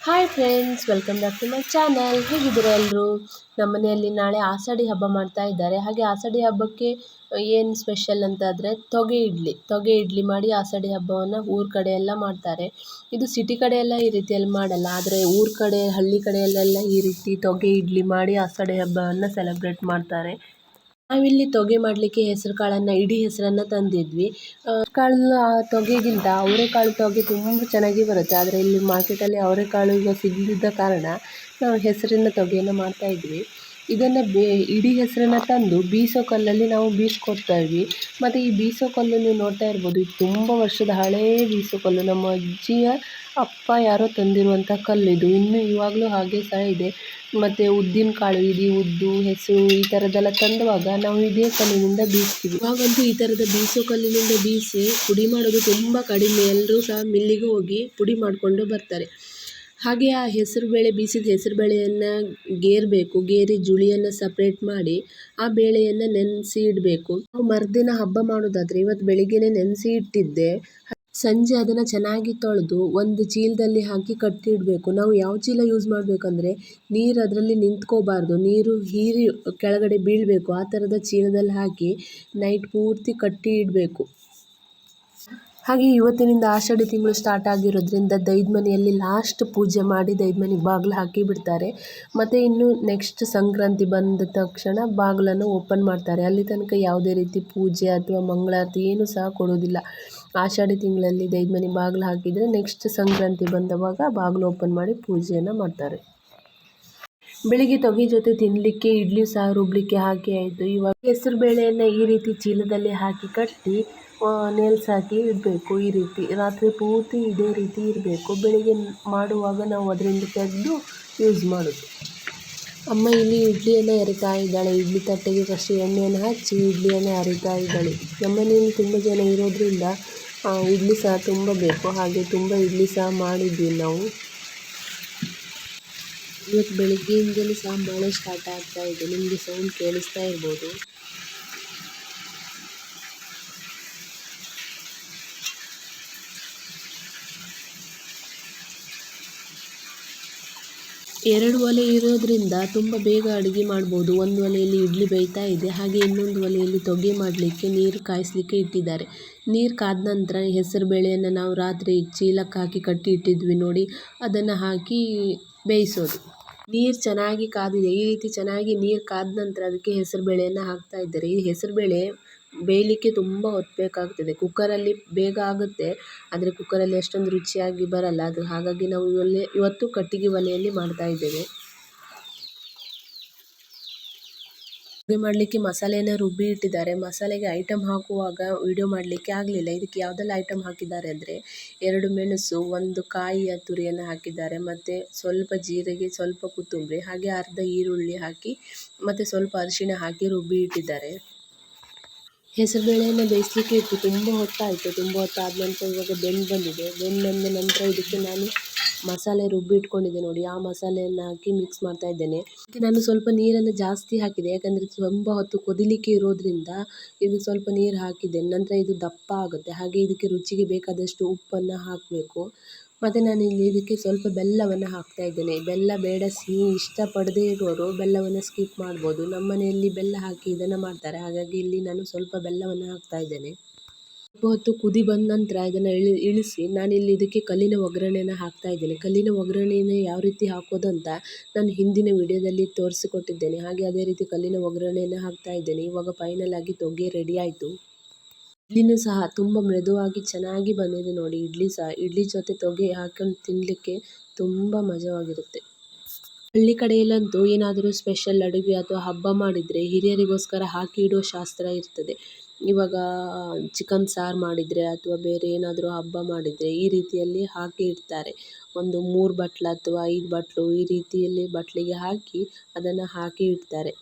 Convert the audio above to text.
Hi friends, welcome back to my channel. ಹೇಗಿದ್ದೀರಾ ಎಲ್ಲರೂ? ನಮ್ಮ ಮನೆಯಲ್ಲಿ ನಾಳೆ ಆಷಾಢಿ ಹಬ್ಬ ಮಾಡ್ತಾ ಇದ್ದಾರೆ. ಹಾಗೆ ಆಷಾಢಿ ಹಬ್ಬಕ್ಕೆ ಏನು ಸ್ಪೆಷಲ್ ಅಂತಾದರೆ ತೊಗೆ ಇಡ್ಲಿ ಮಾಡಿ ಆಷಾಢಿ ಹಬ್ಬವನ್ನು ಊರ ಕಡೆ ಎಲ್ಲ ಮಾಡ್ತಾರೆ. ಇದು ಸಿಟಿ ಕಡೆ ಎಲ್ಲ ಈ ರೀತಿಯಲ್ಲಿ ಮಾಡಲ್ಲ, ಆದರೆ ಊರ ಕಡೆ ಹಳ್ಳಿ ಕಡೆಯಲ್ಲೆಲ್ಲ ಈ ರೀತಿ ತೊಗೆ ಇಡ್ಲಿ ಮಾಡಿ ಆಷಾಢಿ ಹಬ್ಬವನ್ನು ಸೆಲೆಬ್ರೇಟ್ ಮಾಡ್ತಾರೆ. ನಾವಿಲ್ಲಿ ತೊಗೆ ಮಾಡಲಿಕ್ಕೆ ಹೆಸರು ಕಾಳನ್ನು ಇಡೀ ಹೆಸರನ್ನು ತಂದಿದ್ವಿ. ಕಾಳು ತೊಗೆಗಿಂತ ಅವರೆಕಾಳು ತೊಗೆ ತುಂಬ ಚೆನ್ನಾಗಿ ಬರುತ್ತೆ, ಆದರೆ ಇಲ್ಲಿ ಮಾರ್ಕೆಟಲ್ಲಿ ಅವರೆಕಾಳು ಈಗ ಸಿಗದಿದ್ದ ಕಾರಣ ನಾವು ಹೆಸರಿನ ತೊಗೆಯನ್ನು ಮಾಡ್ತಾಯಿದ್ವಿ. ಇದನ್ನು ಇಡೀ ಹೆಸರನ್ನು ತಂದು ಬೀಸೋ ಕಲ್ಲಲ್ಲಿ ನಾವು ಬೀಸ್ಕೊಡ್ತಾ ಇದ್ವಿ. ಮತ್ತು ಈ ಬೀಸೋ ಕಲ್ಲು ನೀವು ನೋಡ್ತಾ ಇರ್ಬೋದು, ಇದು ತುಂಬ ವರ್ಷದ ಹಳೆಯ ಬೀಸೋ ಕಲ್ಲು. ನಮ್ಮ ಅಜ್ಜಿಯ ಅಪ್ಪ ಯಾರೋ ತಂದಿರುವಂಥ ಕಲ್ಲು ಇದು. ಇನ್ನೂ ಇವಾಗಲೂ ಹಾಗೆ ಸಹ ಇದೆ. ಮತ್ತು ಉದ್ದಿನ ಕಾಳು, ಉದ್ದು, ಹೆಸರು ಈ ಥರದ್ದೆಲ್ಲ ತಂದುವಾಗ ನಾವು ಇದೇ ಕಲ್ಲಿನಿಂದ ಬೀಸ್ತೀವಿ. ಇವಾಗಂತೂ ಈ ಥರದ ಬೀಸೋ ಕಲ್ಲಿನಿಂದ ಬೀಸಿ ಪುಡಿ ಮಾಡೋದು ತುಂಬ ಕಡಿಮೆ. ಎಲ್ಲರೂ ಸಹ ಮಿಲ್ಲಿಗೆ ಹೋಗಿ ಪುಡಿ ಮಾಡಿಕೊಂಡು ಬರ್ತಾರೆ. ಹಾಗೆ ಆ ಬೀಸಿದ ಹೆಸರು ಬೇಳೆಯನ್ನು ಗೇರಿ ಜುಳಿಯನ್ನು ಸಪ್ರೇಟ್ ಮಾಡಿ ಆ ಬೇಳೆಯನ್ನು ನೆನೆಸಿ ಇಡಬೇಕು. ನಾವು ಮರುದಿನ ಹಬ್ಬ ಮಾಡೋದಾದರೆ ಇವತ್ತು ಬೆಳಿಗ್ಗೆನೇ ನೆನೆಸಿ ಇಟ್ಟಿದ್ದೆ. ಸಂಜೆ ಅದನ್ನು ಚೆನ್ನಾಗಿ ತೊಳೆದು ಒಂದು ಚೀಲದಲ್ಲಿ ಹಾಕಿ ಕಟ್ಟಿ ಇಡಬೇಕು. ನಾವು ಯಾವ ಚೀಲ ಯೂಸ್ ಮಾಡಬೇಕಂದ್ರೆ ನೀರು ಅದರಲ್ಲಿ ನಿಂತ್ಕೋಬಾರ್ದು, ನೀರು ಹೀರಿ ಕೆಳಗಡೆ ಬೀಳಬೇಕು. ಆ ಥರದ ಚೀಲದಲ್ಲಿ ಹಾಕಿ ನೈಟ್ ಪೂರ್ತಿ ಕಟ್ಟಿ ಇಡಬೇಕು. ಹಾಗೆ ಇವತ್ತಿನಿಂದ ಆಷಾಢಿ ತಿಂಗಳು ಸ್ಟಾರ್ಟ್ ಆಗಿರೋದ್ರಿಂದ ದೈದ ಮನೆಯಲ್ಲಿ ಲಾಸ್ಟ್ ಪೂಜೆ ಮಾಡಿ ದೈದ ಮನೆಗೆ ಬಾಗಿಲು ಹಾಕಿ ಬಿಡ್ತಾರೆ. ಮತ್ತು ಇನ್ನು ನೆಕ್ಸ್ಟ್ ಸಂಕ್ರಾಂತಿ ಬಂದ ತಕ್ಷಣ ಬಾಗಿಲನ್ನು ಓಪನ್ ಮಾಡ್ತಾರೆ. ಅಲ್ಲಿ ತನಕ ಯಾವುದೇ ರೀತಿ ಪೂಜೆ ಅಥವಾ ಮಂಗಳಾರತಿ ಏನೂ ಸಹ ಕೊಡೋದಿಲ್ಲ. ಆಷಾಢಿ ತಿಂಗಳಲ್ಲಿ ದೈದ ಮನೆ ಬಾಗಿಲು ಹಾಕಿದರೆ ನೆಕ್ಸ್ಟ್ ಸಂಕ್ರಾಂತಿ ಬಂದವಾಗ ಬಾಗಿಲು ಓಪನ್ ಮಾಡಿ ಪೂಜೆಯನ್ನು ಮಾಡ್ತಾರೆ. ಬೆಳಿಗ್ಗೆ ತೊಗೆ ಜೊತೆ ತಿನ್ನಲಿಕ್ಕೆ ಇಡ್ಲಿ ಸಹ ರುಬ್ಲಿಕ್ಕೆ ಹಾಕಿ ಆಯಿತು. ಇವಾಗ ಹೆಸರು ಬೇಳೆಯನ್ನು ಈ ರೀತಿ ಚೀಲದಲ್ಲಿ ಹಾಕಿ ಕಟ್ಟಿ ನೇಲ್ಸ್ ಹಾಕಿ ಇಡಬೇಕು. ಈ ರೀತಿ ರಾತ್ರಿ ಪೂರ್ತಿ ಇದೇ ರೀತಿ ಇರಬೇಕು. ಬೆಳಿಗ್ಗೆ ಮಾಡುವಾಗ ನಾವು ಅದರಿಂದ ತೆಗೆದು ಯೂಸ್ ಮಾಡೋದು. ಅಮ್ಮ ಇಲ್ಲಿ ಇಡ್ಲಿಯನ್ನು ಅರಿತಾ ಇದ್ದಾಳೆ. ಇಡ್ಲಿ ತಟ್ಟೆಗೆ ಫಸ್ಟ್ ಎಣ್ಣೆಯನ್ನು ಹಚ್ಚಿ ಇಡ್ಲಿಯನ್ನು ಅರಿತಾ ಇದ್ದಾಳೆ. ನಮ್ಮನೆಯಲ್ಲಿ ತುಂಬ ಜನ ಇರೋದ್ರಿಂದ ಇಡ್ಲಿ ಸಹ ತುಂಬ ಬೇಕು. ಹಾಗೆ ತುಂಬ ಇಡ್ಲಿ ಸಹ ಮಾಡಿದ್ವಿ ನಾವು. ಇವತ್ತು ಬೆಳಿಗ್ಗೆಯಿಂದಲೂ ಸಹ ಮಳೆ ಸ್ಟಾರ್ಟ್ ಆಗ್ತಾ ಇದೆ. ನಿಮಗೆ ಸೌಂಡ್ ಕೇಳಿಸ್ತಾ ಇರ್ಬೋದು. ಎರಡು ಒಲೆ ಇರೋದ್ರಿಂದ ತುಂಬ ಬೇಗ ಅಡುಗೆ ಮಾಡ್ಬೋದು. ಒಂದು ಒಲೆಯಲ್ಲಿ ಇಡ್ಲಿ ಬೇಯ್ತಾ ಇದೆ, ಹಾಗೆ ಇನ್ನೊಂದು ಒಲೆಯಲ್ಲಿ ತೊಗೆ ಮಾಡಲಿಕ್ಕೆ ನೀರು ಕಾಯಿಸಲಿಕ್ಕೆ ಇಟ್ಟಿದ್ದಾರೆ. ನೀರು ಕಾದ ನಂತರ ಹೆಸರು ಬೇಳೆಯನ್ನು ನಾವು ರಾತ್ರಿ ಚೀಲಕ್ಕೆ ಹಾಕಿ ಕಟ್ಟಿ ಇಟ್ಟಿದ್ವಿ ನೋಡಿ, ಅದನ್ನು ಹಾಕಿ ಬೇಯಿಸೋದು. ನೀರು ಚೆನ್ನಾಗಿ ಕಾದಿದೆ. ಈ ರೀತಿ ಚೆನ್ನಾಗಿ ನೀರು ಕಾದ ನಂತರ ಅದಕ್ಕೆ ಹೆಸರು ಬೇಳೆಯನ್ನು ಹಾಕ್ತಾ ಇದ್ದಾರೆ. ಈ ಹೆಸರು ಬೇಳೆ ಬೇಯಲಿಕ್ಕೆ ತುಂಬ ಹೊತ್ತು ಬೇಕಾಗ್ತದೆ. ಕುಕ್ಕರಲ್ಲಿ ಬೇಗ ಆಗುತ್ತೆ, ಆದರೆ ಕುಕ್ಕರಲ್ಲಿ ಅಷ್ಟೊಂದು ರುಚಿಯಾಗಿ ಬರಲ್ಲ ಅದು. ಹಾಗಾಗಿ ನಾವು ಇವತ್ತು ಕಟ್ಟಿಗೆ ಒಲೆಯಲ್ಲಿ ಮಾಡ್ತಾ ಇದ್ದೇವೆ. ಅಡುಗೆ ಮಾಡಲಿಕ್ಕೆ ಮಸಾಲೆಯನ್ನು ರುಬ್ಬಿ ಇಟ್ಟಿದ್ದಾರೆ. ಮಸಾಲೆಗೆ ಐಟಮ್ ಹಾಕುವಾಗ ವಿಡಿಯೋ ಮಾಡಲಿಕ್ಕೆ ಆಗಲಿಲ್ಲ. ಇದಕ್ಕೆ ಯಾವುದೆಲ್ಲ ಐಟಮ್ ಹಾಕಿದ್ದಾರೆ ಅಂದರೆ 2 ಮೆಣಸು, 1 ಕಾಯಿಯ ತುರಿಯನ್ನು ಹಾಕಿದ್ದಾರೆ, ಮತ್ತು ಸ್ವಲ್ಪ ಜೀರಿಗೆ, ಸ್ವಲ್ಪ ಕೊತ್ತಂಬರಿ, ಹಾಗೆ ಅರ್ಧ ಈರುಳ್ಳಿ ಹಾಕಿ ಮತ್ತು ಸ್ವಲ್ಪ ಅರಿಶಿಣ ಹಾಕಿ ರುಬ್ಬಿ ಇಟ್ಟಿದ್ದಾರೆ. ಹೆಸರುಬೇಳೆಯನ್ನು ಬೇಯಿಸಲಿಕ್ಕೆ ಇಟ್ಟು ತುಂಬ ಹೊತ್ತಾಯಿತು. ತುಂಬ ಹೊತ್ತಾದ ನಂತರ ಇವಾಗ ಬೆಂದ ನಂತರ ಇದಕ್ಕೆ ನಾನು ಮಸಾಲೆ ರುಬ್ಬಿ ಇಟ್ಕೊಂಡಿದ್ದೆ ನೋಡಿ, ಆ ಮಸಾಲೆಯನ್ನು ಹಾಕಿ ಮಿಕ್ಸ್ ಮಾಡ್ತಾ ಇದ್ದೇನೆ. ಇದಕ್ಕೆ ನಾನು ಸ್ವಲ್ಪ ನೀರನ್ನು ಜಾಸ್ತಿ ಹಾಕಿದೆ, ಯಾಕಂದರೆ ತುಂಬ ಹೊತ್ತು ಕೊದಿಲಿಕ್ಕೆ ಇರೋದ್ರಿಂದ ಇದು ಸ್ವಲ್ಪ ನೀರು ಹಾಕಿದೆ. ನಂತರ ಇದು ದಪ್ಪ ಆಗುತ್ತೆ. ಹಾಗೆ ಇದಕ್ಕೆ ರುಚಿಗೆ ಬೇಕಾದಷ್ಟು ಉಪ್ಪನ್ನು ಹಾಕಬೇಕು. ಮತ್ತು ನಾನಿಲ್ಲಿ ಇದಕ್ಕೆ ಸ್ವಲ್ಪ ಬೆಲ್ಲವನ್ನು ಹಾಕ್ತಾ ಇದ್ದೇನೆ. ಬೆಲ್ಲ ಬೇಡ, ಸಿಹಿ ಇಷ್ಟಪಡದೇ ಇರೋರು ಬೆಲ್ಲವನ್ನು ಸ್ಕಿಪ್ ಮಾಡ್ಬೋದು. ನಮ್ಮ ಮನೆಯಲ್ಲಿ ಬೆಲ್ಲ ಹಾಕಿ ಇದನ್ನು ಮಾಡ್ತಾರೆ, ಹಾಗಾಗಿ ಇಲ್ಲಿ ನಾನು ಸ್ವಲ್ಪ ಬೆಲ್ಲವನ್ನು ಹಾಕ್ತಾ ಇದ್ದೇನೆ. ಸ್ವಲ್ಪ ಹೊತ್ತು ಕುದಿ ಬಂದ ನಂತರ ಇದನ್ನು ಇಳಿಸಿ ನಾನಿಲ್ಲಿ ಇದಕ್ಕೆ ಕಲ್ಲಿನ ಒಗ್ಗರಣೆಯನ್ನು ಹಾಕ್ತಾ ಇದ್ದೇನೆ. ಕಲ್ಲಿನ ಒಗ್ಗರಣೆಯನ್ನು ಯಾವ ರೀತಿ ಹಾಕೋದು ಅಂತ ನಾನು ಹಿಂದಿನ ವಿಡಿಯೋದಲ್ಲಿ ತೋರಿಸಿಕೊಟ್ಟಿದ್ದೇನೆ. ಹಾಗೆ ಅದೇ ರೀತಿ ಕಲ್ಲಿನ ಒಗ್ಗರಣೆಯನ್ನು ಹಾಕ್ತಾ ಇದ್ದೇನೆ. ಇವಾಗ ಫೈನಲ್ ಆಗಿ ತೊಗೆ ರೆಡಿ ಆಯಿತು. ಇಡ್ಲಿನೂ ಸಹ ತುಂಬ ಮೃದುವಾಗಿ ಚೆನ್ನಾಗಿ ಬಂದಿದೆ ನೋಡಿ. ಇಡ್ಲಿ ಜೊತೆ ತೊಗೆ ಹಾಕೊಂಡು ತಿನ್ನಲಿಕ್ಕೆ ತುಂಬ ಮಜವಾಗಿರುತ್ತೆ. ಹಳ್ಳಿ ಕಡೆಯಲ್ಲಂತೂ ಏನಾದರೂ ಸ್ಪೆಷಲ್ ಅಡುಗೆ ಅಥವಾ ಹಬ್ಬ ಮಾಡಿದರೆ ಹಿರಿಯರಿಗೋಸ್ಕರ ಹಾಕಿ ಇಡೋ ಶಾಸ್ತ್ರ ಇರ್ತದೆ. ಇವಾಗ ಚಿಕನ್ ಸಾರು ಮಾಡಿದರೆ ಅಥವಾ ಬೇರೆ ಏನಾದರೂ ಹಬ್ಬ ಮಾಡಿದರೆ ಈ ರೀತಿಯಲ್ಲಿ ಹಾಕಿ ಇಡ್ತಾರೆ. ಒಂದು 3 ಬಟ್ಲು ಅಥವಾ 5 ಬಟ್ಲು ಈ ರೀತಿಯಲ್ಲಿ ಬಟ್ಲಿಗೆ ಹಾಕಿ ಅದನ್ನು ಹಾಕಿ ಇಡ್ತಾರೆ.